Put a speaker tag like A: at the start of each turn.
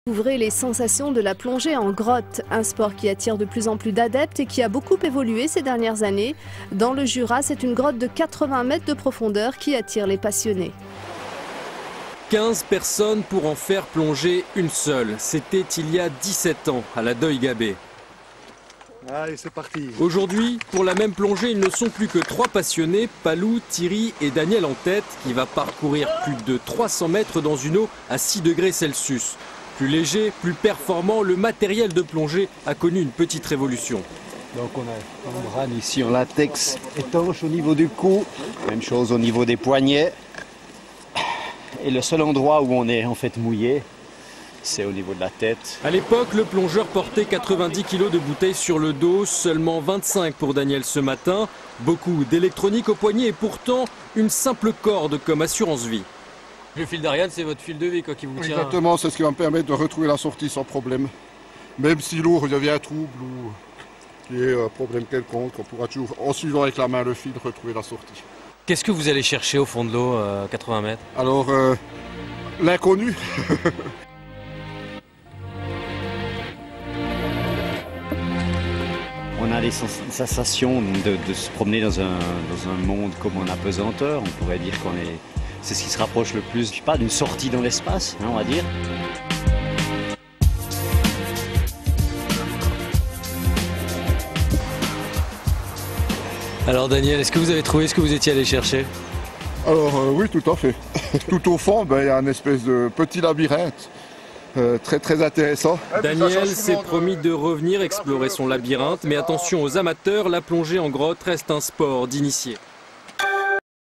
A: Ouvrez les sensations de la plongée en grotte, un sport qui attire de plus en plus d'adeptes et qui a beaucoup évolué ces dernières années. Dans le Jura, c'est une grotte de 80 mètres de profondeur qui attire les passionnés.
B: 15 personnes pour en faire plonger une seule. C'était il y a 17 ans à la Deuil-Gabé.
C: Allez, c'est parti.
B: Aujourd'hui, pour la même plongée, ils ne sont plus que 3 passionnés, Palou, Thierry et Daniel en tête, qui va parcourir plus de 300 mètres dans une eau à 6 degrés Celsius. Plus léger, plus performant, le matériel de plongée a connu une petite révolution.
D: Donc on a une membrane ici en latex étanche au niveau du cou, même chose au niveau des poignets. Et le seul endroit où on est en fait mouillé, c'est au niveau de la tête.
B: À l'époque, le plongeur portait 90 kg de bouteilles sur le dos, seulement 25 pour Daniel ce matin. Beaucoup d'électronique au poignet et pourtant une simple corde comme assurance vie. Le fil d'Ariane, c'est votre fil de vie qui vous tient.
C: Exactement, c'est ce qui va me permettre de retrouver la sortie sans problème. Même si l'eau devient trouble ou qu'il y ait un problème quelconque, on pourra toujours, en suivant avec la main le fil, retrouver la sortie.
B: Qu'est-ce que vous allez chercher au fond de l'eau, 80 mètres?
C: Alors, l'inconnu.
D: On a les sensations de se promener dans un monde comme en apesanteur. On pourrait dire c'est ce qui se rapproche le plus, je sais pas, d'une sortie dans l'espace, hein, on va dire.
B: Alors Daniel, est-ce que vous avez trouvé ce que vous étiez allé chercher?
C: Alors oui, tout à fait. Tout au fond, il y a une espèce de petit labyrinthe. Très intéressant.
B: Daniel s'est promis de revenir explorer son labyrinthe, mais attention aux amateurs, la plongée en grotte reste un sport d'initié.